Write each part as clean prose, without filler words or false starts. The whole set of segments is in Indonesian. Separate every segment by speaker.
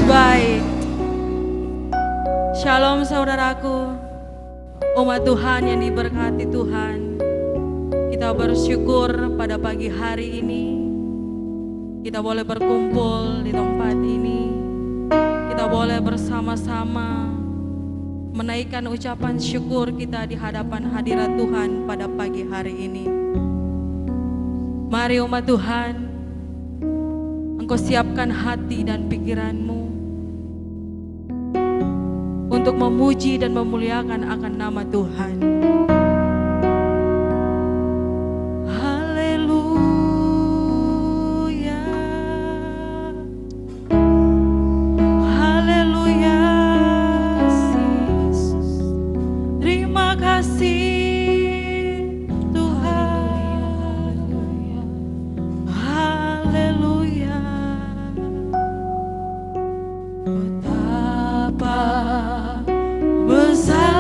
Speaker 1: baik. Shalom saudaraku, umat Tuhan yang diberkati Tuhan. Kita bersyukur pada pagi hari ini kita boleh berkumpul di tempat ini. Kita boleh bersama-sama menaikkan ucapan syukur kita di hadapan hadirat Tuhan pada pagi hari ini. Mari umat Tuhan, Engkau siapkan hati dan pikiranmu untuk memuji dan memuliakan akan nama Tuhan. Haleluya, haleluya, Yesus. Terima kasih Tuhan. Haleluya. Betapa besar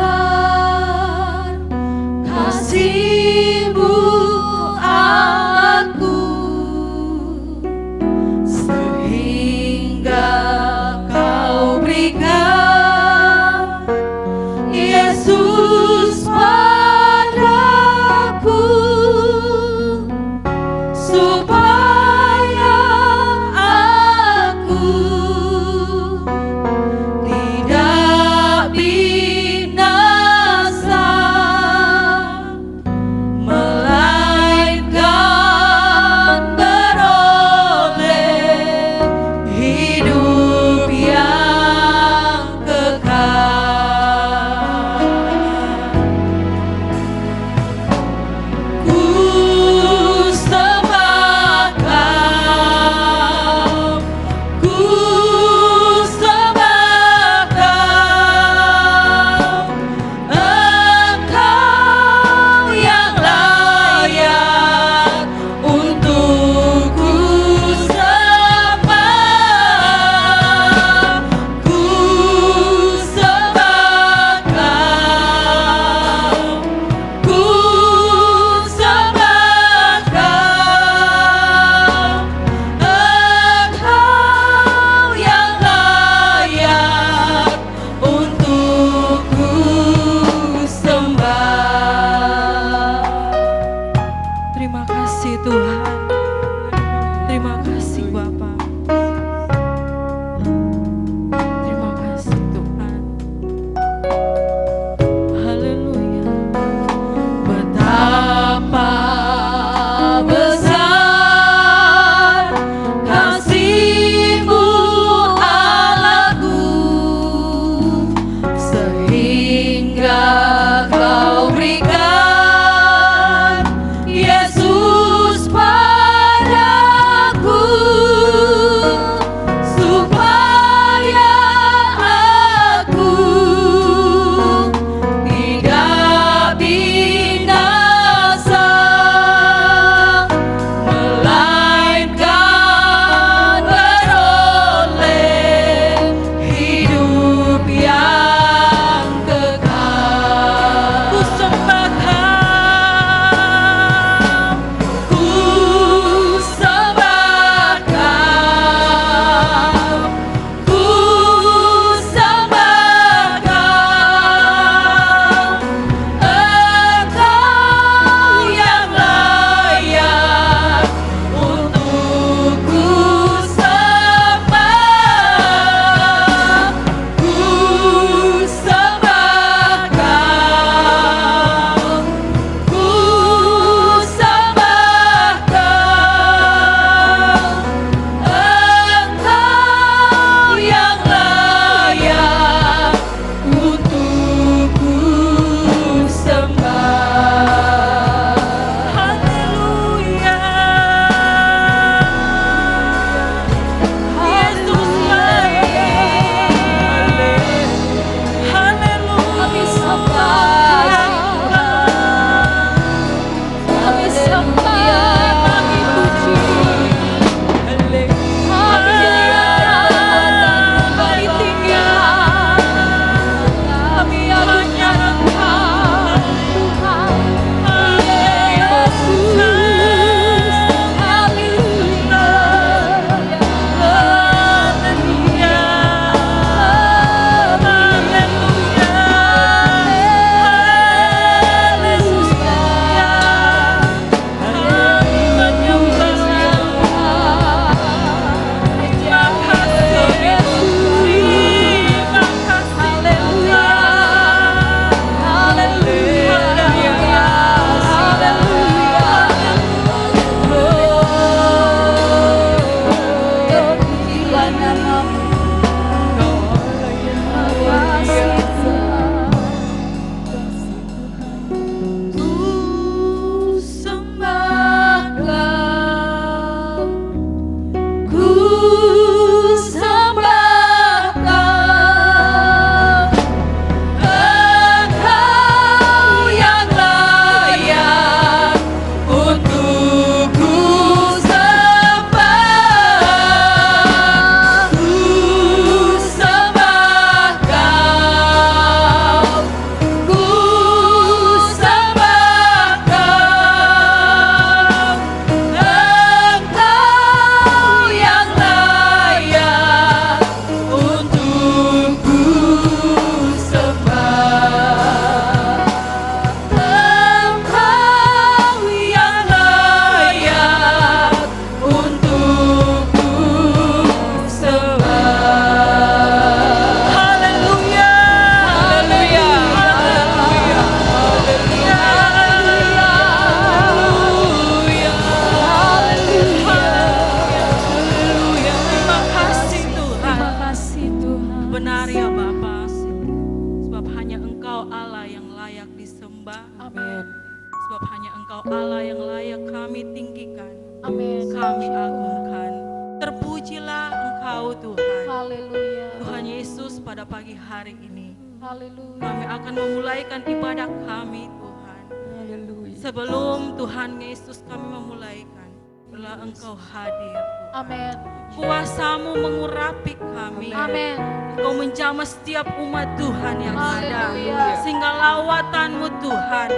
Speaker 1: Engkau Allah yang layak kami tinggikan.
Speaker 2: Amin.
Speaker 1: Kami agungkan. Terpujilah Engkau Tuhan.
Speaker 2: Haleluya.
Speaker 1: Tuhan Yesus, pada pagi hari ini
Speaker 2: Haleluya.
Speaker 1: kami akan memulaikan ibadah kami Tuhan.
Speaker 2: Haleluya.
Speaker 1: Sebelum Tuhan Yesus kami memulaikan, biarlah Engkau hadir Tuhan.
Speaker 2: Amin.
Speaker 1: Kuasa-Mu mengurapi kami.
Speaker 2: Amin.
Speaker 1: Engkau menjamah setiap umat Tuhan yang ada.
Speaker 2: Haleluya.
Speaker 1: Sehingga lawatan-Mu Tuhan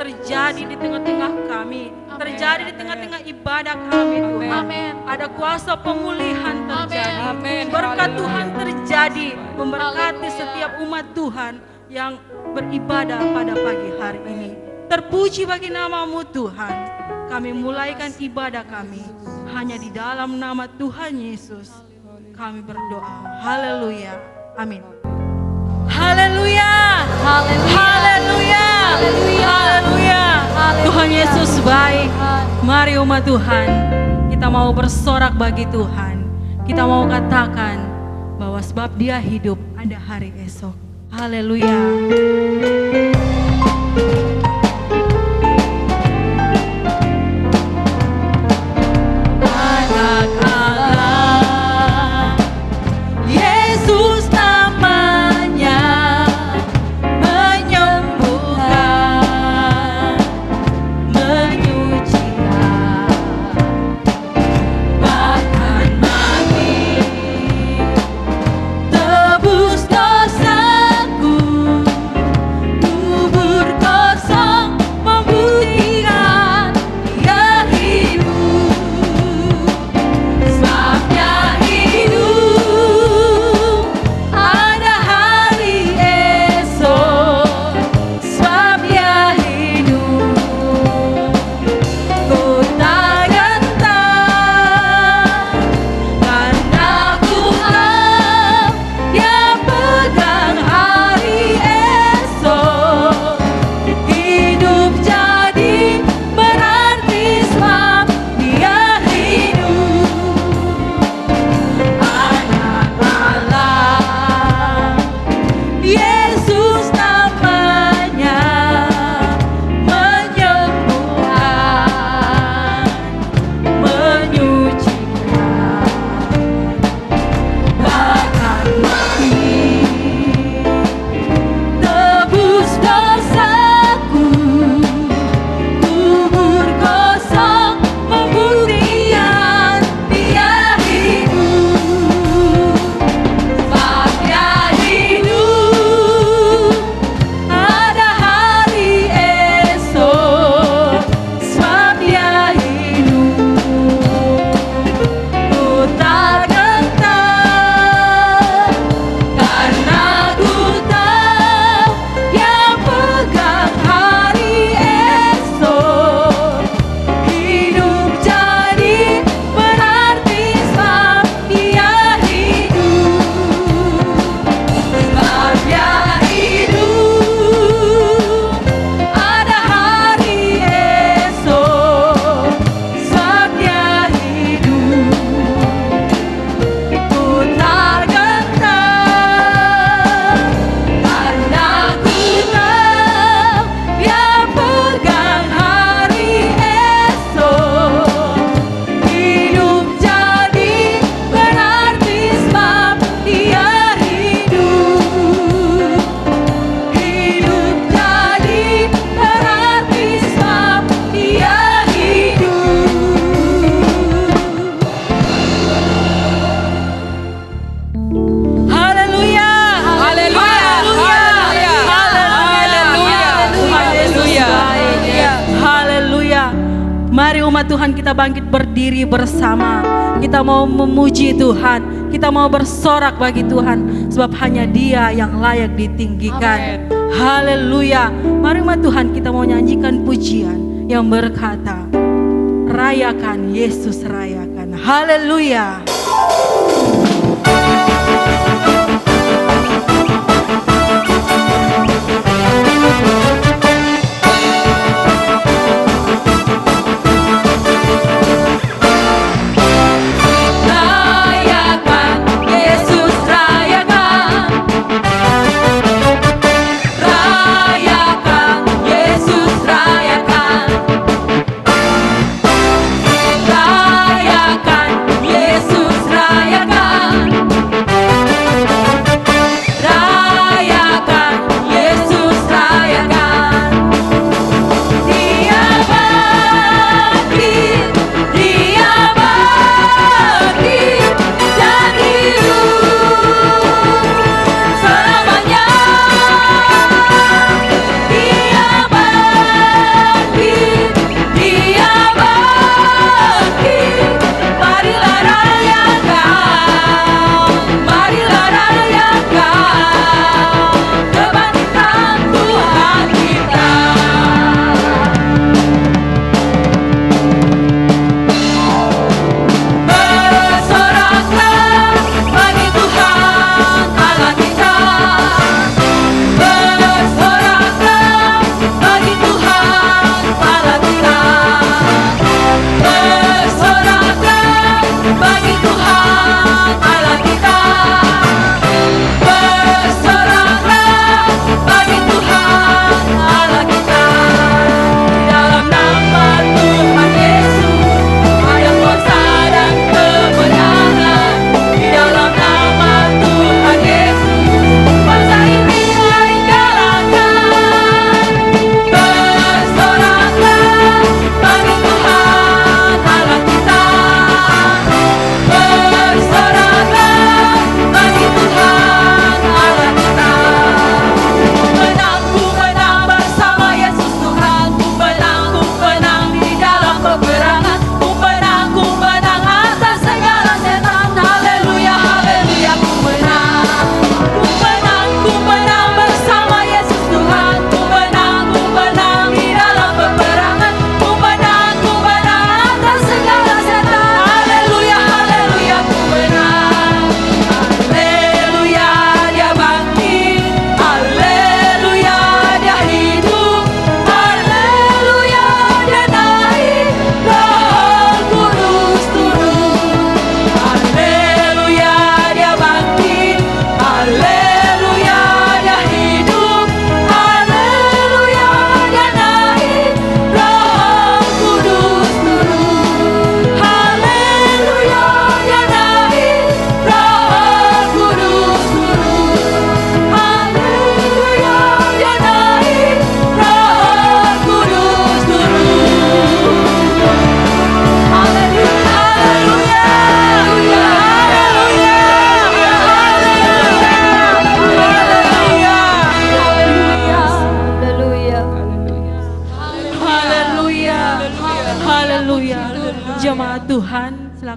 Speaker 1: terjadi di tengah-tengah kami.
Speaker 2: Amin.
Speaker 1: Terjadi di tengah-tengah ibadah kami Tuhan.
Speaker 2: Amin.
Speaker 1: Ada kuasa pemulihan terjadi.
Speaker 2: Amin.
Speaker 1: Berkat
Speaker 2: Haleluya.
Speaker 1: Tuhan terjadi. Memberkati
Speaker 2: Haleluya.
Speaker 1: setiap umat Tuhan yang beribadah pada pagi hari ini. Terpuji bagi nama-Mu Tuhan. Kami mulaikan ibadah kami hanya di dalam nama Tuhan Yesus. Kami berdoa. Haleluya. Amin. Haleluya.
Speaker 2: Haleluya.
Speaker 1: Haleluya.
Speaker 2: Haleluya.
Speaker 1: Haleluya. Tuhan Yesus baik. Mari umat Tuhan, kita mau bersorak bagi Tuhan. Kita mau katakan bahwa sebab Dia hidup ada hari esok. Haleluya. Anak Allah, Yesus namanya, menyembuhkan, menyucikan, bahkan mati, tebus dosaku, kubur kosong membuktikan Dia hidup. Sebabnya hidup, ada hari esok. Sebabnya hidup, ku tak gentar, karena ku tahu Dia pegang hari esok. Hidup jadi berarti sebab Dia hidup. Anak Allah, Yesus namanya, menyembuhkan, menyucikan, bahkan mati, tebus dosaku, kubur kosong membuktikan Dia hidup. Sebabnya hidup, ada hari esok. Sebabnya hidup, ku tak gentar, karena ku tahu Dia pegang hari esok. Hidup jadi berarti sebab Dia hidup. Sebabnya hidup, ada hari esok. Sebabnya hidup, ku tak gentar, karena ku tahu Dia pegang hari esok. Hidup jadi berarti sebab Dia hidup. Hidup jadi berarti sebab Dia hidup. Haleluya.
Speaker 2: Haleluya.
Speaker 1: Haleluya.
Speaker 2: Haleluya.
Speaker 1: Tuhan Yesus baik. Haleluya. Mari umat Tuhan kita bangkit berdiri bersama. Kita mau memuji Tuhan. Kita mau bersorak bagi Tuhan. Sebab hanya Dia yang layak ditinggikan. Haleluya. Mari umat Tuhan kita mau nyanyikan pujian yang berkata, rayakan Yesus rayakan. Haleluya. Rayakan Yesus rayakan. Rayakan Yesus rayakan.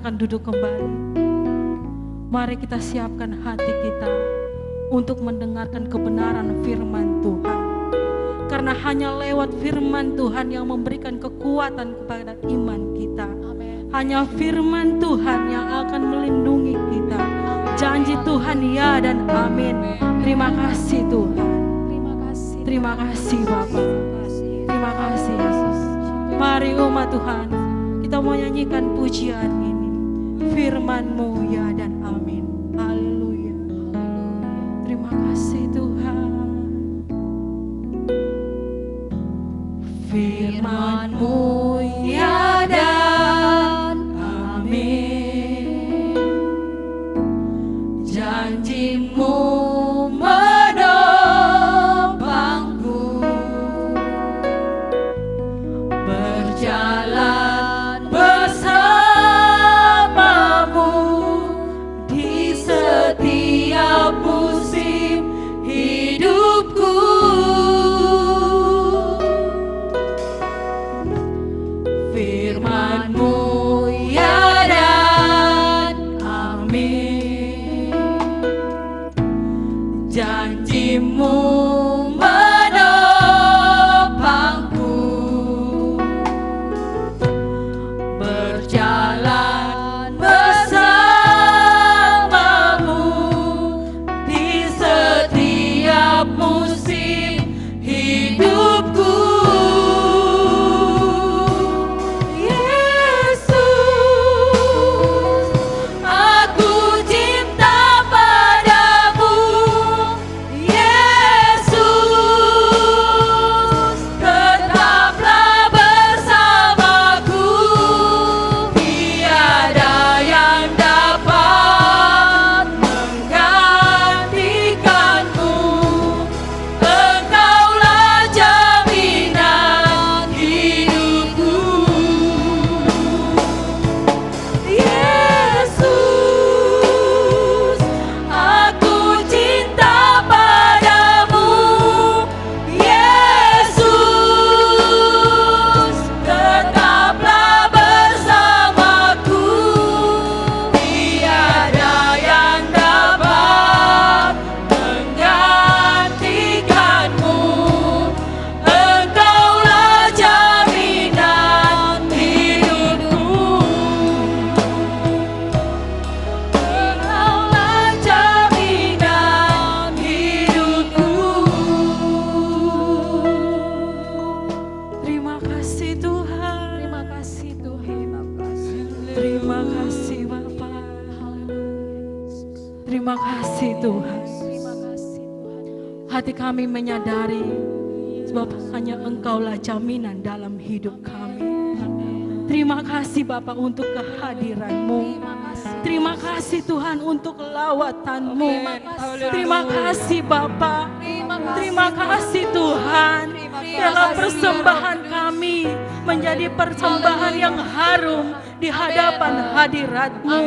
Speaker 1: akan duduk kembali. Mari kita siapkan hati kita untuk mendengarkan kebenaran firman Tuhan. Karena hanya lewat firman Tuhan yang memberikan kekuatan kepada iman kita. Hanya firman Tuhan yang akan melindungi kita. Janji Tuhan ya dan amin. Terima kasih Tuhan. Terima kasih Bapak. Terima kasih Yesus. Mari umat Tuhan, kita mau nyanyikan pujian ini. Firman-Mu ya dan amin. Haleluya. Terima kasih Tuhan. Firman-Mu ya dan amin. Janji-Mu menopangku, berjalan bersamamu di setiap musim hidupku. Firman-Mu ya dan amin. Janji-Mu menopangku, berjalan bersamamu di setiap musim hidupku. Terima kasih Tuhan. Hati kami menyadari sebab hanya Engkaulah jaminan dalam hidup kami. Terima kasih Bapak untuk kehadiran-Mu. Terima kasih Tuhan untuk lawatan-Mu. Terima kasih Bapak. Terima kasih Tuhan. Dalam persembahan kami menjadi persembahan yang harum di hadapan hadirat-Mu.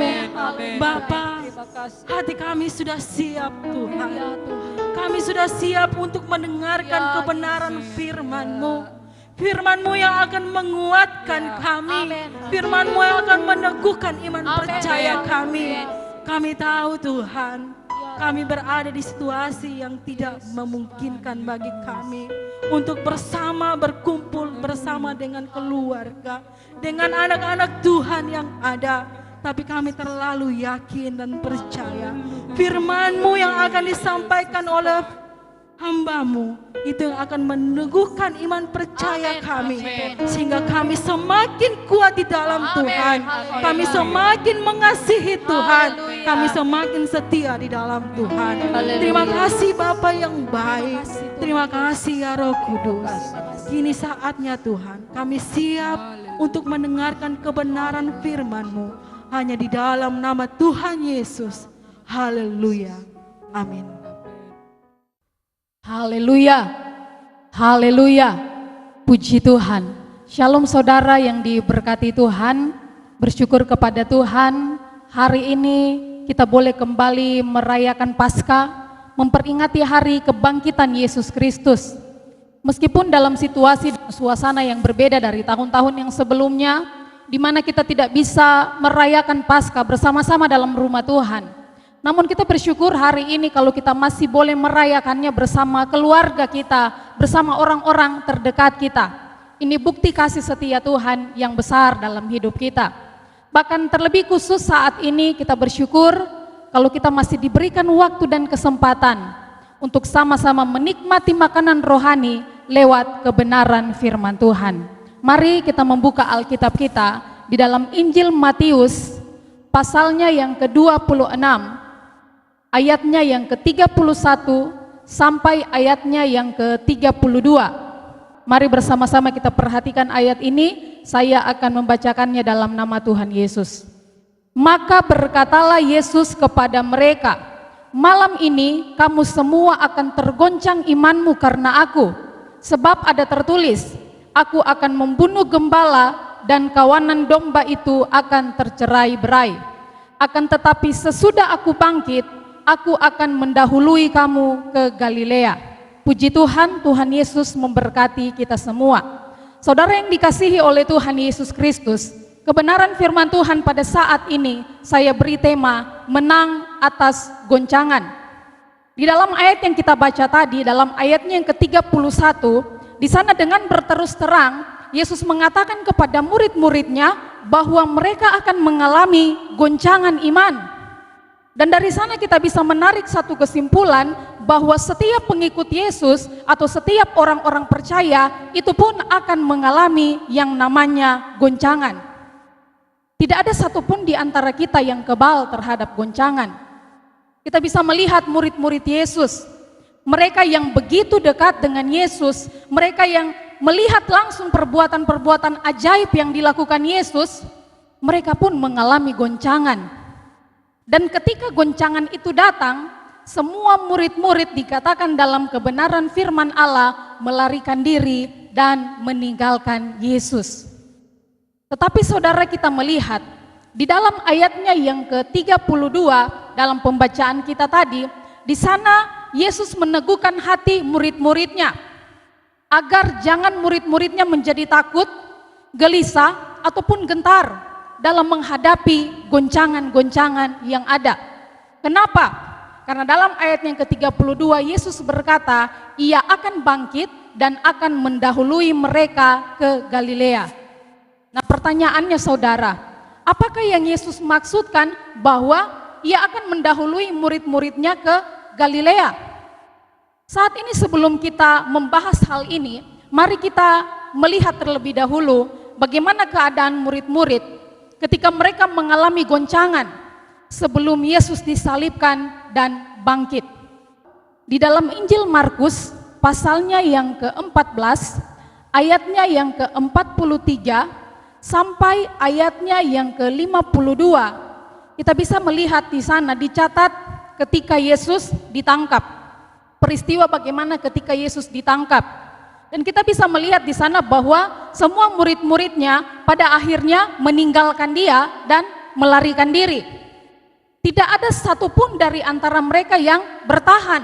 Speaker 1: Bapak, hati kami sudah siap Tuhan. Kami sudah siap untuk mendengarkan kebenaran firman-Mu. Firman-Mu yang akan menguatkan kami. Firman-Mu yang akan meneguhkan iman percaya kami. Kami tahu Tuhan, kami berada di situasi yang tidak memungkinkan bagi kami untuk bersama berkumpul bersama dengan keluarga, dengan anak-anak Tuhan yang ada. Tapi kami terlalu yakin dan percaya firman-Mu yang akan disampaikan oleh hamba-Mu itu yang akan meneguhkan iman percaya kami, sehingga kami semakin kuat di dalam Tuhan. Kami semakin mengasihi Tuhan. Kami semakin setia di dalam Tuhan. Terima kasih Bapa yang baik. Terima kasih ya Roh Kudus. Kini saatnya Tuhan, kami siap untuk mendengarkan kebenaran firman-Mu hanya di dalam nama Tuhan Yesus. Haleluya. Amin.
Speaker 2: Haleluya, haleluya, puji Tuhan. Shalom saudara yang diberkati Tuhan, bersyukur kepada Tuhan. Hari ini kita boleh kembali merayakan Paskah, memperingati hari kebangkitan Yesus Kristus. Meskipun dalam situasi dan suasana yang berbeda dari tahun-tahun yang sebelumnya, di mana kita tidak bisa merayakan Paskah bersama-sama dalam rumah Tuhan. Namun kita bersyukur hari ini kalau kita masih boleh merayakannya bersama keluarga kita, bersama orang-orang terdekat kita. Ini bukti kasih setia Tuhan yang besar dalam hidup kita. Bahkan terlebih khusus saat ini kita bersyukur kalau kita masih diberikan waktu dan kesempatan untuk sama-sama menikmati makanan rohani lewat kebenaran firman Tuhan. Mari kita membuka Alkitab kita di dalam Injil Matius pasalnya yang ke-26, ayatnya yang ke-31 sampai ayatnya yang ke-32. Mari bersama-sama kita perhatikan ayat ini. Saya akan membacakannya dalam nama Tuhan Yesus. Maka berkatalah Yesus kepada mereka, malam ini kamu semua akan tergoncang imanmu karena aku. Sebab ada tertulis, aku akan membunuh gembala dan kawanan domba itu akan tercerai-berai. Akan tetapi sesudah aku bangkit, aku akan mendahului kamu ke Galilea. Puji Tuhan, Tuhan Yesus memberkati kita semua. Saudara yang dikasihi oleh Tuhan Yesus Kristus, kebenaran firman Tuhan pada saat ini saya beri tema menang atas goncangan. Di dalam ayat yang kita baca tadi, dalam ayatnya yang ke-31, di sana dengan berterus terang Yesus mengatakan kepada murid-muridnya bahwa mereka akan mengalami goncangan iman. Dan dari sana kita bisa menarik satu kesimpulan bahwa setiap pengikut Yesus atau setiap orang-orang percaya itu pun akan mengalami yang namanya goncangan. Tidak ada satupun di antara kita yang kebal terhadap goncangan. Kita bisa melihat murid-murid Yesus, mereka yang begitu dekat dengan Yesus, mereka yang melihat langsung perbuatan-perbuatan ajaib yang dilakukan Yesus, mereka pun mengalami goncangan. Dan ketika goncangan itu datang, semua murid-murid dikatakan dalam kebenaran firman Allah melarikan diri dan meninggalkan Yesus. Tetapi saudara kita melihat di dalam ayatnya yang ke-32 dalam pembacaan kita tadi, di sana Yesus meneguhkan hati murid-muridnya agar jangan murid-muridnya menjadi takut, gelisah ataupun gentar dalam menghadapi goncangan-goncangan yang ada. Kenapa? Karena dalam ayat yang ke-32 Yesus berkata, ia akan bangkit dan akan mendahului mereka ke Galilea. Nah, pertanyaannya saudara, apakah yang Yesus maksudkan bahwa ia akan mendahului murid-muridnya ke Galilea? Saat ini sebelum kita membahas hal ini, mari kita melihat terlebih dahulu bagaimana keadaan murid-murid ketika mereka mengalami goncangan sebelum Yesus disalibkan dan bangkit. Di dalam Injil Markus pasalnya yang ke-14, ayatnya yang ke-43 sampai ayatnya yang ke-52, kita bisa melihat di sana dicatat ketika Yesus ditangkap. Peristiwa bagaimana ketika Yesus ditangkap. Dan kita bisa melihat di sana bahwa semua murid-muridnya pada akhirnya meninggalkan dia dan melarikan diri. Tidak ada satupun dari antara mereka yang bertahan.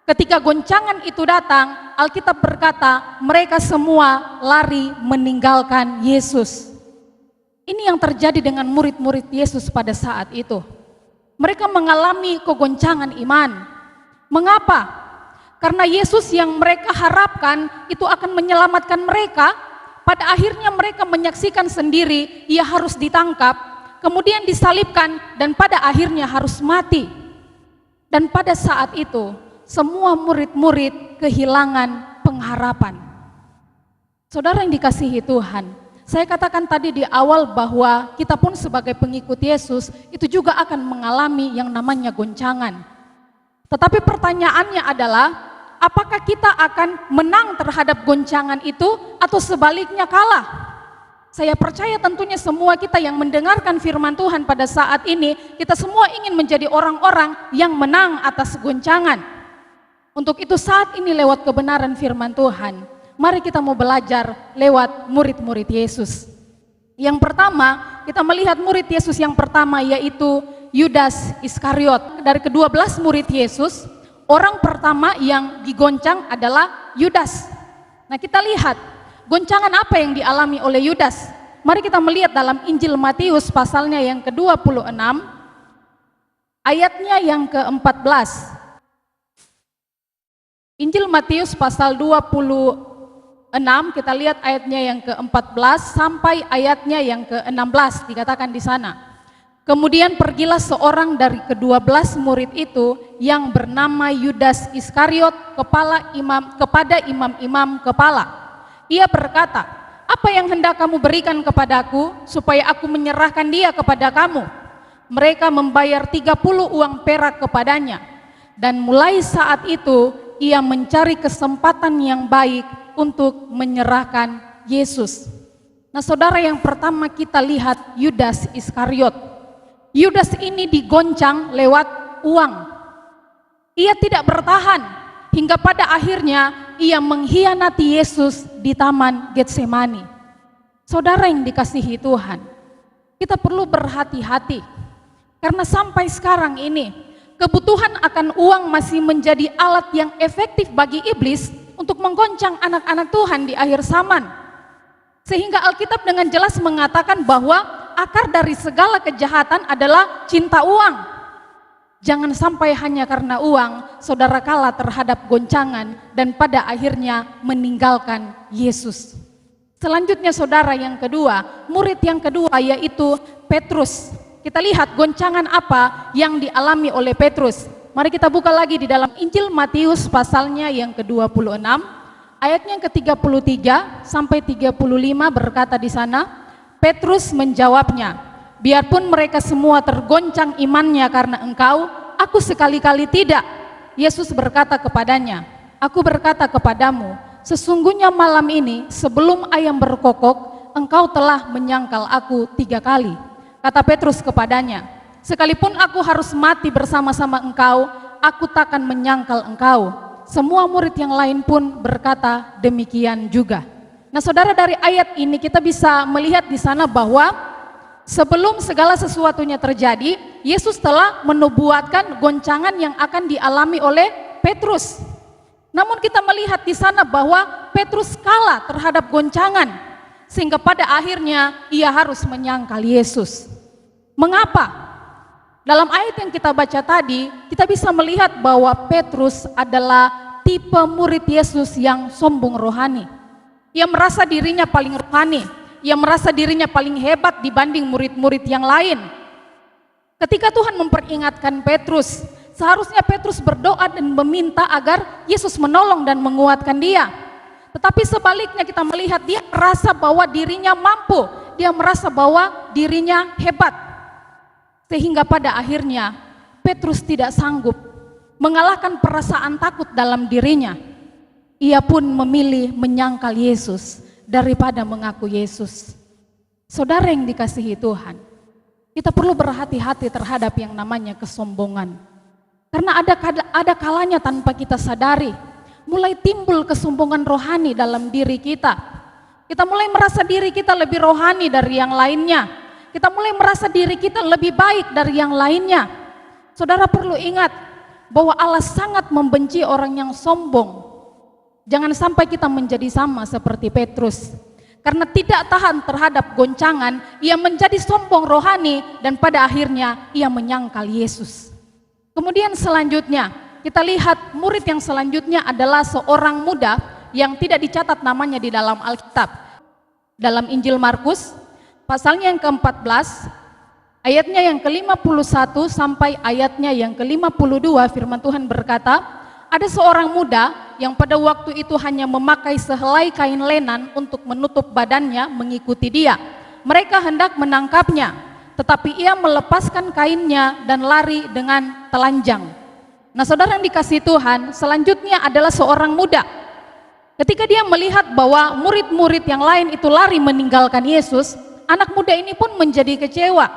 Speaker 2: Ketika goncangan itu datang, Alkitab berkata mereka semua lari meninggalkan Yesus. Ini yang terjadi dengan murid-murid Yesus pada saat itu. Mereka mengalami kegoncangan iman. Mengapa? Karena Yesus yang mereka harapkan itu akan menyelamatkan mereka, pada akhirnya mereka menyaksikan sendiri ia harus ditangkap, kemudian disalibkan dan pada akhirnya harus mati. Dan pada saat itu semua murid-murid kehilangan pengharapan. Saudara yang dikasihi Tuhan, saya katakan tadi di awal bahwa kita pun sebagai pengikut Yesus itu juga akan mengalami yang namanya goncangan. Tetapi pertanyaannya adalah, apakah kita akan menang terhadap goncangan itu atau sebaliknya kalah? Saya percaya tentunya semua kita yang mendengarkan firman Tuhan pada saat ini, kita semua ingin menjadi orang-orang yang menang atas goncangan. Untuk itu saat ini lewat kebenaran firman Tuhan, mari kita mau belajar lewat murid-murid Yesus. Yang pertama, kita melihat murid Yesus yang pertama yaitu Yudas Iskariot. Dari ke-12 murid Yesus, orang pertama yang digoncang adalah Yudas. Nah, kita lihat goncangan apa yang dialami oleh Yudas. Mari kita melihat dalam Injil Matius pasalnya yang ke-26, ayatnya yang ke-14. Injil Matius pasal 26, kita lihat ayatnya yang ke-14 sampai ayatnya yang ke-16, dikatakan di sana. Kemudian pergilah seorang dari ke-12 murid itu yang bernama Yudas Iskariot kepada imam-imam kepala. Ia berkata, "Apa yang hendak kamu berikan kepadaku supaya aku menyerahkan dia kepada kamu?" Mereka membayar 30 uang perak kepadanya. Dan mulai saat itu ia mencari kesempatan yang baik untuk menyerahkan Yesus. Nah, saudara, yang pertama kita lihat Yudas Iskariot. Yudas ini digoncang lewat uang. Ia tidak bertahan hingga pada akhirnya ia mengkhianati Yesus di Taman Getsemani. Saudara yang dikasihi Tuhan, kita perlu berhati-hati karena sampai sekarang ini kebutuhan akan uang masih menjadi alat yang efektif bagi iblis untuk menggoncang anak-anak Tuhan di akhir zaman. Sehingga Alkitab dengan jelas mengatakan bahwa akar dari segala kejahatan adalah cinta uang. Jangan sampai hanya karena uang saudara kalah terhadap goncangan dan pada akhirnya meninggalkan Yesus. Selanjutnya saudara, yang kedua, murid yang kedua yaitu Petrus. Kita lihat goncangan apa yang dialami oleh Petrus. Mari kita buka lagi di dalam Injil Matius pasalnya yang ke-26, ayatnya yang ke-33 sampai 35 berkata di sana, Petrus menjawabnya, "Biarpun mereka semua tergoncang imannya karena engkau, aku sekali-kali tidak." Yesus berkata kepadanya, "Aku berkata kepadamu, sesungguhnya malam ini sebelum ayam berkokok, engkau telah menyangkal aku 3 kali. Kata Petrus kepadanya, "Sekalipun aku harus mati bersama-sama engkau, aku takkan menyangkal engkau." Semua murid yang lain pun berkata demikian juga. Nah, saudara, dari ayat ini kita bisa melihat di sana bahwa sebelum segala sesuatunya terjadi, Yesus telah menubuatkan goncangan yang akan dialami oleh Petrus. Namun kita melihat di sana bahwa Petrus kalah terhadap goncangan, sehingga pada akhirnya ia harus menyangkal Yesus. Mengapa? Dalam ayat yang kita baca tadi, kita bisa melihat bahwa Petrus adalah tipe murid Yesus yang sombong rohani. Ia merasa dirinya paling rohani, ia merasa dirinya paling hebat dibanding murid-murid yang lain. Ketika Tuhan memperingatkan Petrus, seharusnya Petrus berdoa dan meminta agar Yesus menolong dan menguatkan dia. Tetapi sebaliknya kita melihat dia merasa bahwa dirinya mampu, dia merasa bahwa dirinya hebat. Sehingga pada akhirnya Petrus tidak sanggup mengalahkan perasaan takut dalam dirinya. Ia pun memilih menyangkal Yesus daripada mengaku Yesus. Saudara yang dikasihi Tuhan, kita perlu berhati-hati terhadap yang namanya kesombongan. Karena ada kalanya tanpa kita sadari, mulai timbul kesombongan rohani dalam diri kita. Kita mulai merasa diri kita lebih rohani dari yang lainnya. Kita mulai merasa diri kita lebih baik dari yang lainnya. Saudara perlu ingat bahwa Allah sangat membenci orang yang sombong. Jangan sampai kita menjadi sama seperti Petrus. Karena tidak tahan terhadap goncangan, ia menjadi sombong rohani dan pada akhirnya ia menyangkal Yesus. Kemudian selanjutnya, kita lihat murid yang selanjutnya adalah seorang muda yang tidak dicatat namanya di dalam Alkitab. Dalam Injil Markus, pasalnya yang ke-14, ayatnya yang ke-51 sampai ayatnya yang ke-52, firman Tuhan berkata, ada seorang muda yang pada waktu itu hanya memakai sehelai kain lenan untuk menutup badannya mengikuti dia. Mereka hendak menangkapnya, tetapi ia melepaskan kainnya dan lari dengan telanjang. Nah, saudara yang dikasihi Tuhan, selanjutnya adalah seorang muda. Ketika dia melihat bahwa murid-murid yang lain itu lari meninggalkan Yesus, anak muda ini pun menjadi kecewa.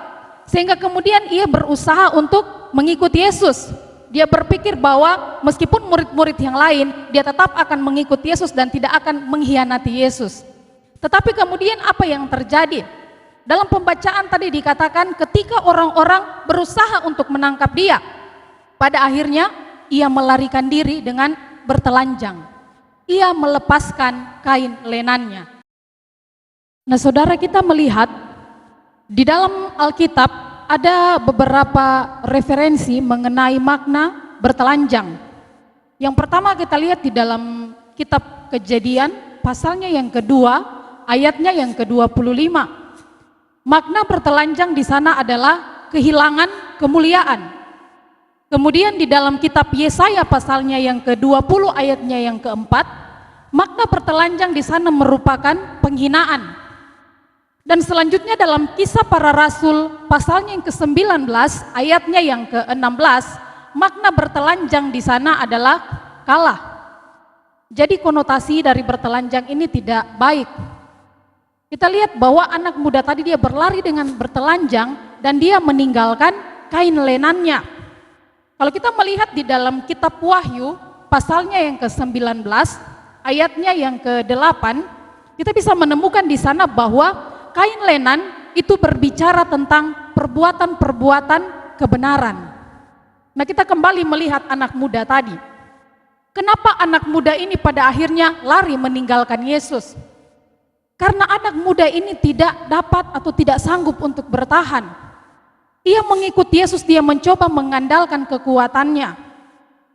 Speaker 2: Sehingga kemudian ia berusaha untuk mengikuti Yesus. Dia berpikir bahwa meskipun murid-murid yang lain, dia tetap akan mengikuti Yesus dan tidak akan mengkhianati Yesus. Tetapi kemudian apa yang terjadi? Dalam pembacaan tadi dikatakan ketika orang-orang berusaha untuk menangkap dia, pada akhirnya ia melarikan diri dengan bertelanjang. Ia melepaskan kain lenannya. Nah, saudara, kita melihat di dalam Alkitab ada beberapa referensi mengenai makna bertelanjang. Yang pertama kita lihat di dalam kitab Kejadian, pasalnya yang kedua, ayatnya yang ke-25. Makna bertelanjang di sana adalah kehilangan kemuliaan. Kemudian di dalam kitab Yesaya pasalnya yang ke-20 ayatnya yang keempat, makna bertelanjang di sana merupakan penghinaan. Dan selanjutnya dalam Kisah Para Rasul pasalnya yang ke-19 ayatnya yang ke-16, makna bertelanjang di sana adalah kalah. Jadi konotasi dari bertelanjang ini tidak baik. Kita lihat bahwa anak muda tadi dia berlari dengan bertelanjang dan dia meninggalkan kain lenannya. Kalau kita melihat di dalam kitab Wahyu pasalnya yang ke-19 ayatnya yang ke-8, kita bisa menemukan di sana bahwa kain lenan itu berbicara tentang perbuatan-perbuatan kebenaran. Nah, kita kembali melihat anak muda tadi. Kenapa anak muda ini pada akhirnya lari meninggalkan Yesus? Karena anak muda ini tidak dapat atau tidak sanggup untuk bertahan. Ia mengikuti Yesus, dia mencoba mengandalkan kekuatannya.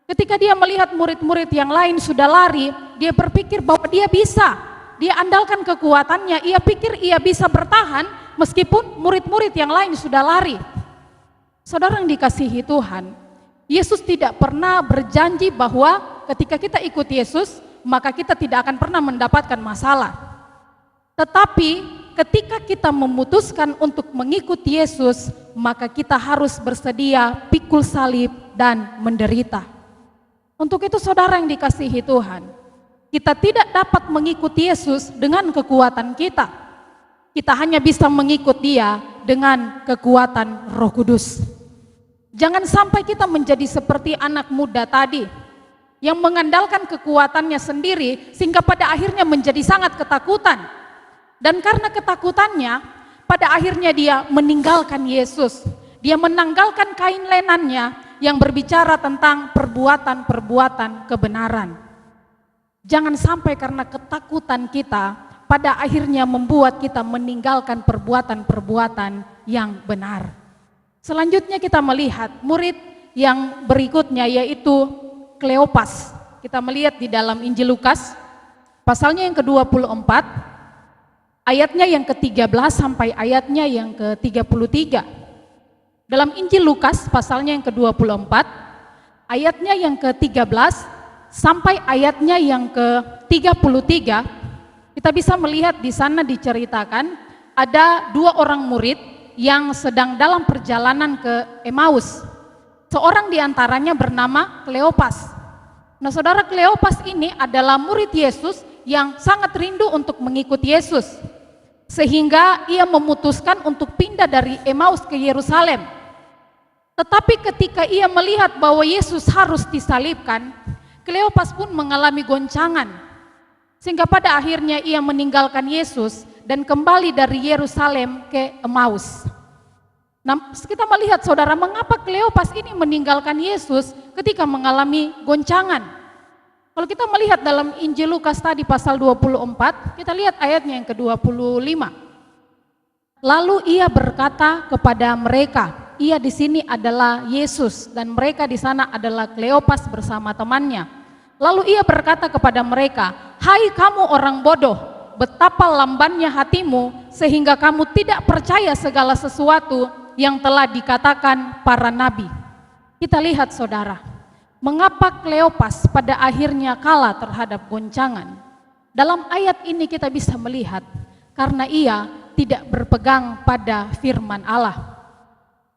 Speaker 2: Ketika dia melihat murid-murid yang lain sudah lari, dia berpikir bahwa dia bisa. Dia andalkan kekuatannya, ia pikir ia bisa bertahan meskipun murid-murid yang lain sudah lari. Saudara yang dikasihi Tuhan, Yesus tidak pernah berjanji bahwa ketika kita ikut Yesus, maka kita tidak akan pernah mendapatkan masalah. Tetapi ketika kita memutuskan untuk mengikuti Yesus, maka kita harus bersedia pikul salib dan menderita. Untuk itu saudara yang dikasihi Tuhan, kita tidak dapat mengikuti Yesus dengan kekuatan kita. Kita hanya bisa mengikut Dia dengan kekuatan Roh Kudus. Jangan sampai kita menjadi seperti anak muda tadi yang mengandalkan kekuatannya sendiri sehingga pada akhirnya menjadi sangat ketakutan. Dan karena ketakutannya, pada akhirnya dia meninggalkan Yesus. Dia menanggalkan kain lenannya yang berbicara tentang perbuatan-perbuatan kebenaran. Jangan sampai karena ketakutan kita, pada akhirnya membuat kita meninggalkan perbuatan-perbuatan yang benar. Selanjutnya kita melihat murid yang berikutnya yaitu Kleopas. Kita melihat di dalam Injil Lukas, pasalnya yang ke-24, ayatnya yang ke-13 sampai ayatnya yang ke-33. Dalam Injil Lukas pasalnya yang ke-24, ayatnya yang ke-13 sampai ayatnya yang ke-33, kita bisa melihat di sana diceritakan ada dua orang murid yang sedang dalam perjalanan ke Emmaus. Seorang diantaranya bernama Kleopas. Nah, saudara, Kleopas ini adalah murid Yesus yang sangat rindu untuk mengikuti Yesus. Sehingga ia memutuskan untuk pindah dari Emmaus ke Yerusalem. Tetapi ketika ia melihat bahwa Yesus harus disalibkan, Kleopas pun mengalami goncangan. Sehingga pada akhirnya ia meninggalkan Yesus dan kembali dari Yerusalem ke Emmaus. Nah, kita melihat saudara, mengapa Kleopas ini meninggalkan Yesus ketika mengalami goncangan. Kalau kita melihat dalam Injil Lukas tadi pasal 24, kita lihat ayatnya yang ke-25. Lalu ia berkata kepada mereka, ia di sini adalah Yesus dan mereka di sana adalah Kleopas bersama temannya. Lalu ia berkata kepada mereka, hai kamu orang bodoh, betapa lambannya hatimu sehingga kamu tidak percaya segala sesuatu yang telah dikatakan para nabi. Kita lihat saudara, mengapa Kleopas pada akhirnya kalah terhadap goncangan? Dalam ayat ini kita bisa melihat karena ia tidak berpegang pada firman Allah.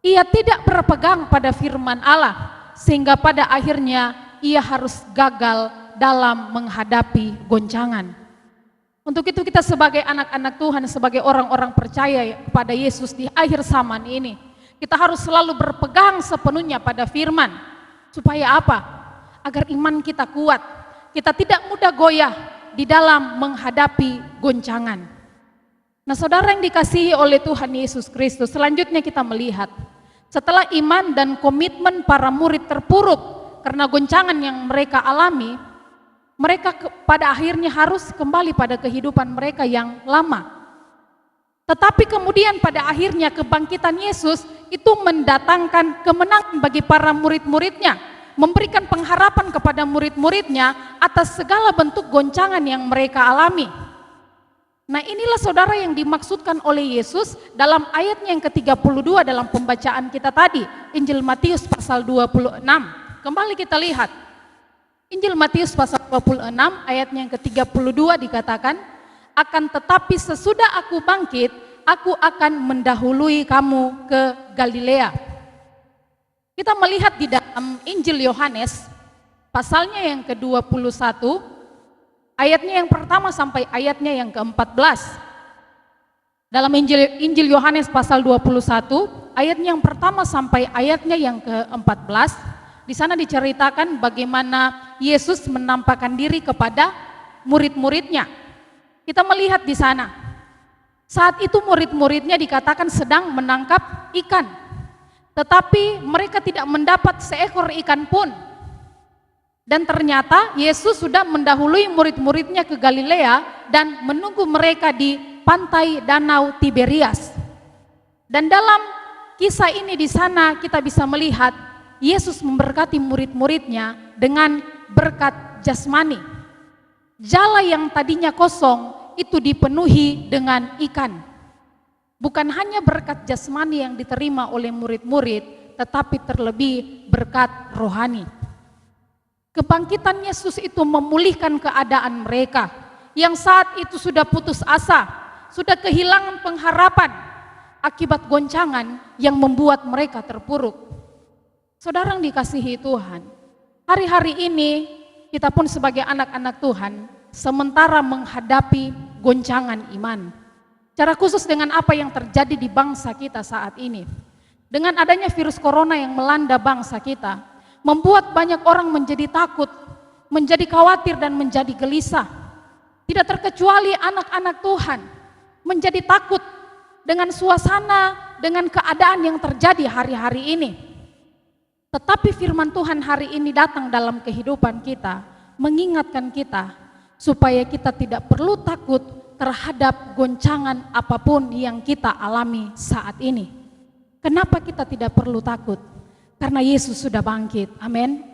Speaker 2: Ia tidak berpegang pada firman Allah sehingga pada akhirnya ia harus gagal dalam menghadapi goncangan. Untuk itu kita sebagai anak-anak Tuhan, sebagai orang-orang percaya pada Yesus di akhir zaman ini, kita harus selalu berpegang sepenuhnya pada firman. Supaya apa? Agar iman kita kuat, kita tidak mudah goyah di dalam menghadapi goncangan. Nah, saudara yang dikasihi oleh Tuhan Yesus Kristus, selanjutnya kita melihat setelah iman dan komitmen para murid terpuruk karena goncangan yang mereka alami, mereka pada akhirnya harus kembali pada kehidupan mereka yang lama. Tetapi kemudian pada akhirnya kebangkitan Yesus itu mendatangkan kemenangan bagi para murid-muridnya, memberikan pengharapan kepada murid-muridnya atas segala bentuk goncangan yang mereka alami. Nah, inilah saudara yang dimaksudkan oleh Yesus dalam ayatnya yang ke-32 dalam pembacaan kita tadi, Injil Matius pasal 26. Kembali kita lihat. Injil Matius pasal 26 ayatnya yang ke-32 dikatakan, akan tetapi sesudah aku bangkit, aku akan mendahului kamu ke Galilea. Kita melihat di dalam Injil Yohanes, pasalnya yang ke-21, ayatnya yang pertama sampai ayatnya yang ke-14. Dalam Injil Yohanes pasal 21, ayatnya yang pertama sampai ayatnya yang ke-14, di sana diceritakan bagaimana Yesus menampakkan diri kepada murid-muridnya. Kita melihat di sana, saat itu murid-muridnya dikatakan sedang menangkap ikan, tetapi mereka tidak mendapat seekor ikan pun. Dan ternyata Yesus sudah mendahului murid-muridnya ke Galilea dan menunggu mereka di pantai Danau Tiberias. Dan dalam kisah ini di sana kita bisa melihat Yesus memberkati murid-muridnya dengan berkat jasmani. Jala yang tadinya kosong itu dipenuhi dengan ikan. Bukan hanya berkat jasmani yang diterima oleh murid-murid, tetapi terlebih berkat rohani. Kebangkitan Yesus itu memulihkan keadaan mereka yang saat itu sudah putus asa, sudah kehilangan pengharapan akibat goncangan yang membuat mereka terpuruk. Saudara yang dikasihi Tuhan, hari-hari ini kita pun sebagai anak-anak Tuhan sementara menghadapi goncangan iman. Secara khusus dengan apa yang terjadi di bangsa kita saat ini. Dengan adanya virus corona yang melanda bangsa kita, membuat banyak orang menjadi takut, menjadi khawatir dan menjadi gelisah. Tidak terkecuali anak-anak Tuhan menjadi takut dengan suasana, dengan keadaan yang terjadi hari-hari ini. Tetapi firman Tuhan hari ini datang dalam kehidupan kita, mengingatkan kita supaya kita tidak perlu takut terhadap goncangan apapun yang kita alami saat ini. Kenapa kita tidak perlu takut? Karena Yesus sudah bangkit, amin.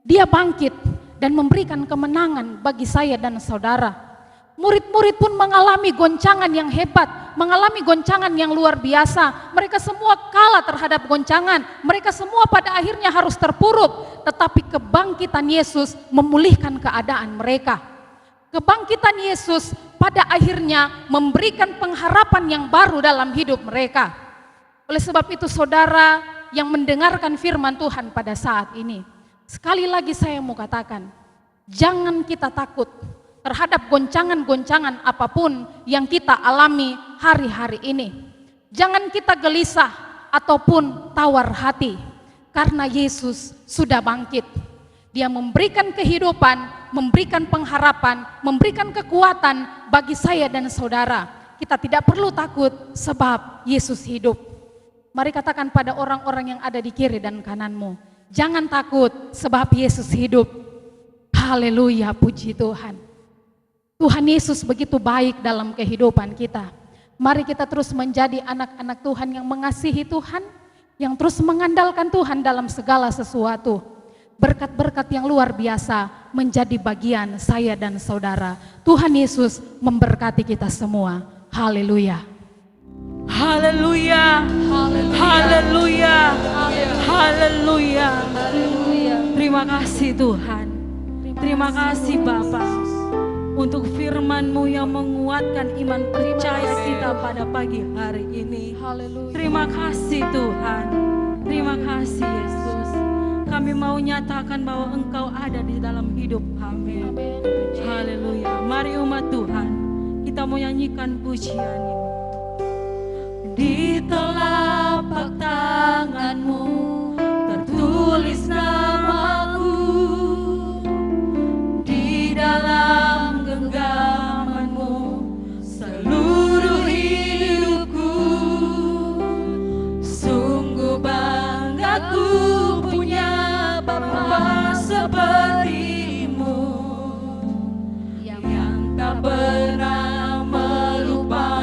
Speaker 2: Dia bangkit dan memberikan kemenangan bagi saya dan saudara. Murid-murid pun mengalami goncangan yang hebat, mengalami goncangan yang luar biasa. Mereka semua kalah terhadap goncangan, mereka semua pada akhirnya harus terpuruk. Tetapi kebangkitan Yesus memulihkan keadaan mereka. Kebangkitan Yesus pada akhirnya memberikan pengharapan yang baru dalam hidup mereka. Oleh sebab itu saudara yang mendengarkan firman Tuhan pada saat ini, sekali lagi saya mau katakan, jangan kita takut terhadap goncangan-goncangan apapun yang kita alami hari-hari ini. Jangan kita gelisah ataupun tawar hati, karena Yesus sudah bangkit. Dia memberikan kehidupan, memberikan pengharapan, memberikan kekuatan bagi saya dan saudara. Kita tidak perlu takut sebab Yesus hidup. Mari katakan pada orang-orang yang ada di kiri dan kananmu, jangan takut sebab Yesus hidup. Haleluya, puji Tuhan. Tuhan Yesus begitu baik dalam kehidupan kita. Mari kita terus menjadi anak-anak Tuhan yang mengasihi Tuhan, yang terus mengandalkan Tuhan dalam segala sesuatu. Berkat-berkat yang luar biasa menjadi bagian saya dan saudara. Tuhan Yesus memberkati kita semua. Haleluya.
Speaker 1: Haleluya. Haleluya. Haleluya. Terima kasih Tuhan. Terima kasih Bapa untuk firman-Mu yang menguatkan iman percaya kita pada pagi hari ini. Terima kasih Tuhan. Terima kasih Yesus. Kami mau nyatakan bahwa Engkau ada di dalam hidup kami. Haleluya. Mari umat Tuhan, kita mau nyanyikan pujian ini. Di telapak tangan-Mu tertulis namaku, di dalam genggaman-Mu seluruh hidupku. Sungguh bangga ku punya Bapa seperti-Mu, yang tak pernah melupakanku.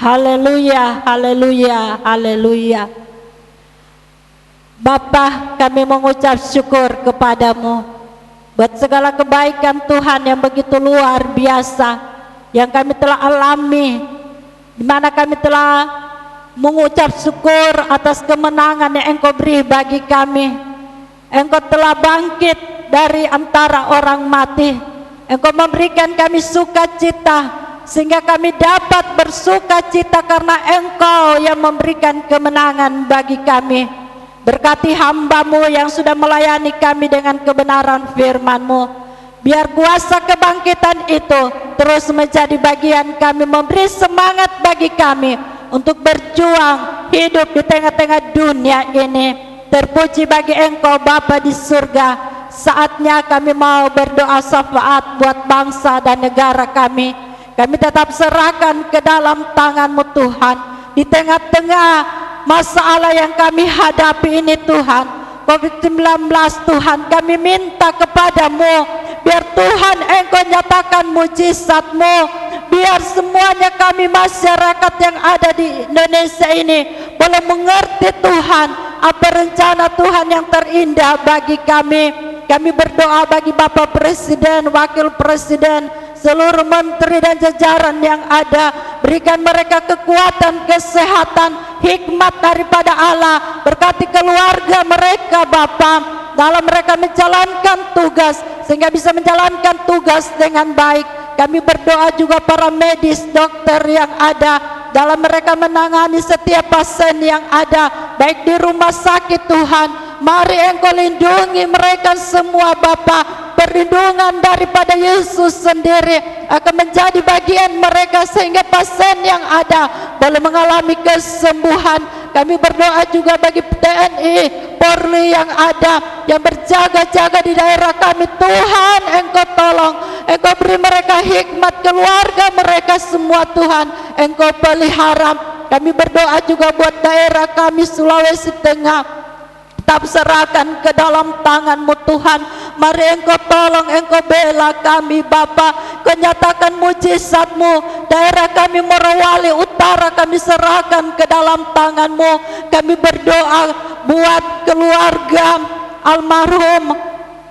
Speaker 3: Haleluya, haleluya, haleluya. Bapa, kami mengucap syukur kepadamu buat segala kebaikan Tuhan yang begitu luar biasa yang kami telah alami, di mana kami telah mengucap syukur atas kemenangan yang Engkau beri bagi kami. Engkau telah bangkit dari antara orang mati. Engkau memberikan kami sukacita, sehingga kami dapat bersukacita karena Engkau yang memberikan kemenangan bagi kami. Berkati hamba-Mu yang sudah melayani kami dengan kebenaran firman-Mu. Biar kuasa kebangkitan itu terus menjadi bagian kami, memberi semangat bagi kami untuk berjuang hidup di tengah-tengah dunia ini. Terpuji bagi Engkau Bapa di surga. Saatnya kami mau berdoa syafaat buat bangsa dan negara kami. Kami tetap serahkan ke dalam tangan-Mu Tuhan. Di tengah-tengah masalah yang kami hadapi ini Tuhan, COVID-19 Tuhan, kami minta kepadamu, biar Tuhan Engkau nyatakan mujizat-Mu, biar semuanya kami masyarakat yang ada di Indonesia ini boleh mengerti Tuhan apa rencana Tuhan yang terindah bagi kami. Kami berdoa bagi Bapak Presiden, Wakil Presiden, seluruh menteri dan jajaran yang ada. Berikan mereka kekuatan, kesehatan, hikmat daripada Allah. Berkati keluarga mereka Bapa, dalam mereka menjalankan tugas, sehingga bisa menjalankan tugas dengan baik. Kami berdoa juga para medis, dokter yang ada, dalam mereka menangani setiap pasien yang ada, baik di rumah sakit Tuhan. Mari Engkau lindungi mereka semua Bapa. Perlindungan daripada Yesus sendiri akan menjadi bagian mereka, sehingga pasien yang ada boleh mengalami kesembuhan. Kami berdoa juga bagi TNI, Polri yang ada, yang berjaga-jaga di daerah kami. Tuhan Engkau tolong, Engkau beri mereka hikmat, keluarga mereka semua Tuhan Engkau pelihara. Kami berdoa juga buat daerah kami Sulawesi Tengah, tetap serahkan ke dalam tangan-Mu Tuhan. Mari Engkau tolong, Engkau bela kami Bapa. Kau nyatakan mujizat-Mu. Daerah kami Morowali Utara kami serahkan ke dalam tangan-Mu. Kami berdoa buat keluarga almarhum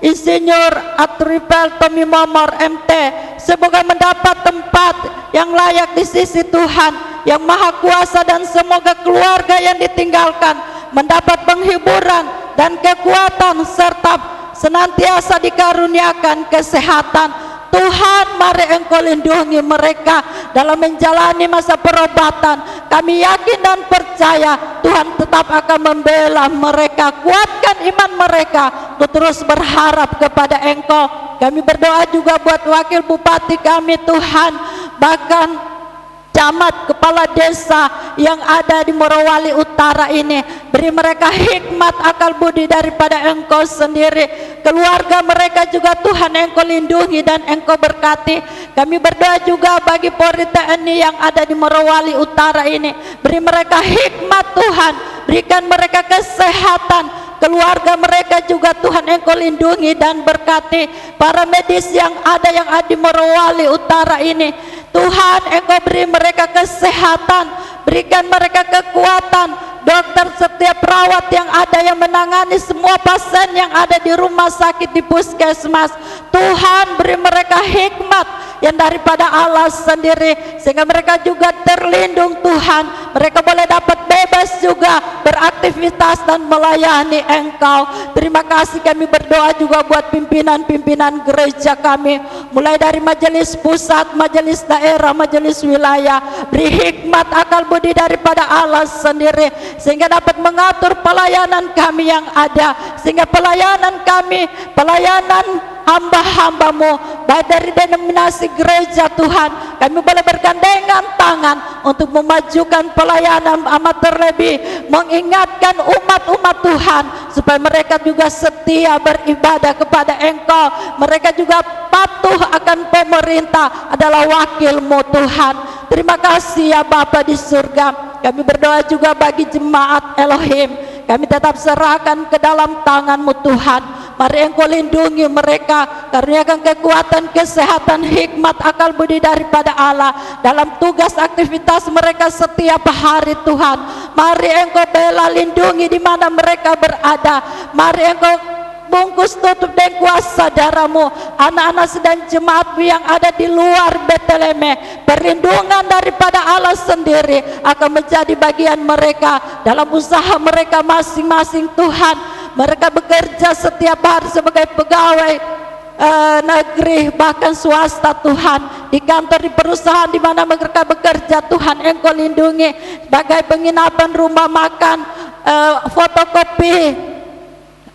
Speaker 3: Insinyur Atripel Tommy Momor MT, semoga mendapat tempat yang layak di sisi Tuhan yang Maha Kuasa, dan semoga keluarga yang ditinggalkan mendapat penghiburan dan kekuatan, serta senantiasa dikaruniakan kesehatan. Tuhan, mari Engkau lindungi mereka dalam menjalani masa perobatan. Kami yakin dan percaya Tuhan tetap akan membela mereka. Kuatkan iman mereka untuk terus berharap kepada Engkau. Kami berdoa juga buat wakil bupati kami Tuhan, bahkan camat, kepala desa yang ada di Morowali Utara ini. Beri mereka hikmat, akal budi daripada Engkau sendiri. Keluarga mereka juga Tuhan Engkau lindungi dan Engkau berkati. Kami berdoa juga bagi Polri TNI yang ada di Morowali Utara ini. Beri mereka hikmat Tuhan, berikan mereka kesehatan. Keluarga mereka juga Tuhan Engkau lindungi dan berkati. Para medis yang ada di Morowali Utara ini, Tuhan Engkau beri mereka kesehatan, berikan mereka kekuatan. Dokter, setiap perawat yang ada yang menangani semua pasien yang ada di rumah sakit, di puskesmas, Tuhan beri mereka hikmat yang daripada Allah sendiri, sehingga mereka juga terlindung Tuhan. Mereka boleh dapat bebas juga beraktivitas dan melayani Engkau. Terima kasih. Kami berdoa juga buat pimpinan-pimpinan gereja kami, mulai dari majelis pusat, majelis daerah, majelis wilayah. Beri hikmat, akal budi daripada Allah sendiri, sehingga dapat mengatur pelayanan kami yang ada, sehingga pelayanan kami, pelayanan hamba-hamba-Mu, baik dari denominasi gereja Tuhan, kami boleh bergandengan tangan untuk memajukan pelayanan, amat terlebih mengingatkan umat-umat Tuhan supaya mereka juga setia beribadah kepada Engkau. Mereka juga patuh akan pemerintah, adalah wakil-Mu Tuhan. Terima kasih ya Bapa di surga. Kami berdoa juga bagi jemaat Elohim, kami tetap serahkan ke dalam tangan-Mu Tuhan. Mari Engkau lindungi mereka, karuniakan kekuatan, kesehatan, hikmat, akal budi daripada Allah dalam tugas aktivitas mereka setiap hari Tuhan. Mari Engkau bela, lindungi di mana mereka berada. Mari Engkau bungkus tutup dengan kuasa darah-Mu anak-anak sedang jemaat-Mu yang ada di luar Betlehem. Perlindungan daripada Allah sendiri akan menjadi bagian mereka dalam usaha mereka masing-masing Tuhan. Mereka bekerja setiap hari sebagai pegawai negeri bahkan swasta Tuhan, di kantor, di perusahaan di mana mereka bekerja Tuhan Engkau lindungi, sebagai penginapan, rumah makan, fotokopi,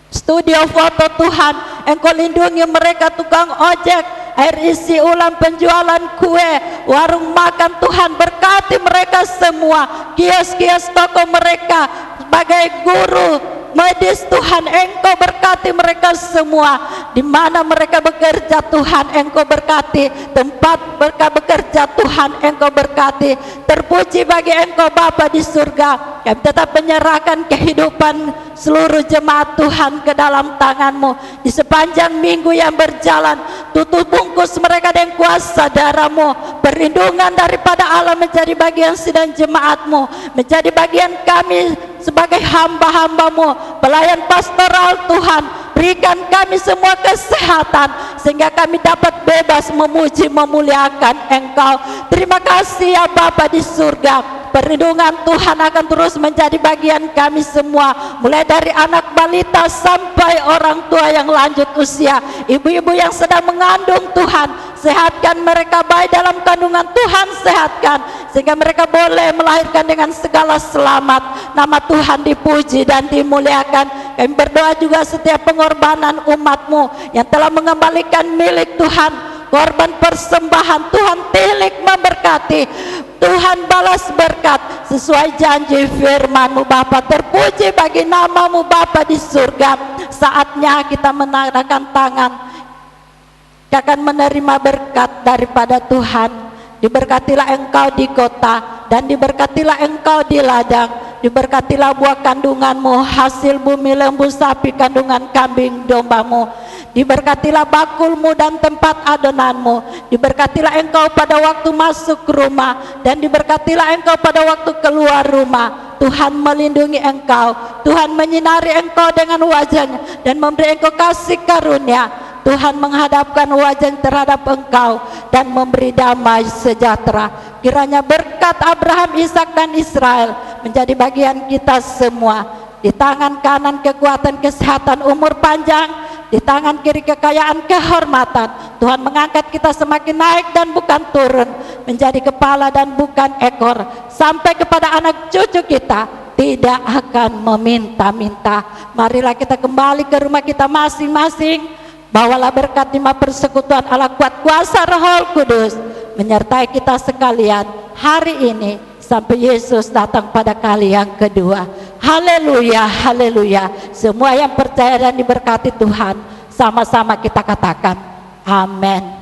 Speaker 3: studio foto Tuhan Engkau lindungi mereka, tukang ojek, air isi ulang, penjualan kue, warung makan Tuhan berkati mereka semua, kios-kios toko mereka, sebagai guru medis Tuhan Engkau berkati mereka semua, di mana mereka bekerja Tuhan Engkau berkati, tempat mereka bekerja Tuhan Engkau berkati. Terpuji bagi Engkau Bapa di surga. Kami tetap menyerahkan kehidupan seluruh jemaat Tuhan ke dalam tangan-Mu di sepanjang minggu yang berjalan. Tutup bungkus mereka dengan kuasa darah-Mu. Perlindungan daripada Allah menjadi bagian sidang jemaat-Mu, menjadi bagian kami sebagai hamba-hamba-Mu, pelayan pastoral Tuhan. Berikan kami semua kesehatan sehingga kami dapat bebas memuji memuliakan Engkau. Terima kasih ya Bapa di surga. Perlindungan Tuhan akan terus menjadi bagian kami semua, mulai dari anak balita sampai orang tua yang lanjut usia, ibu-ibu yang sedang mengandung Tuhan, sehatkan mereka baik dalam kandungan Tuhan, sehatkan sehingga mereka boleh melahirkan dengan segala selamat. Nama Tuhan dipuji dan dimuliakan. Kami berdoa juga setiap pengorbanan umat-Mu yang telah mengembalikan milik Tuhan, korban persembahan Tuhan tilik memberkati, Tuhan balas berkat sesuai janji firman-Mu Bapa. Terpuji bagi nama-Mu Bapa di surga. Saatnya kita menarikkan tangan, kita akan menerima berkat daripada Tuhan. Diberkatilah engkau di kota dan diberkatilah engkau di ladang. Diberkatilah buah kandungan-Mu, hasil bumi, lembu, sapi, kandungan kambing, domba-Mu. Diberkatilah bakul-Mu dan tempat adonan-Mu. Diberkatilah engkau pada waktu masuk rumah dan diberkatilah engkau pada waktu keluar rumah. Tuhan melindungi engkau, Tuhan menyinari engkau dengan wajah-Nya dan memberi engkau kasih karunia. Tuhan menghadapkan wajah terhadap engkau dan memberi damai sejahtera. Kiranya berkat Abraham, Ishak dan Israel menjadi bagian kita semua. Di tangan kanan kekuatan, kesehatan, umur panjang, di tangan kiri kekayaan, kehormatan. Tuhan mengangkat kita semakin naik dan bukan turun, menjadi kepala dan bukan ekor, sampai kepada anak cucu kita tidak akan meminta-minta. Marilah kita kembali ke rumah kita masing-masing. Bawalah berkat lima persekutuan Allah kuat kuasa Roh Kudus menyertai kita sekalian hari ini sampai Yesus datang pada kali yang kedua. Haleluya, haleluya. Semua yang percaya dan diberkati Tuhan, sama-sama kita katakan amin.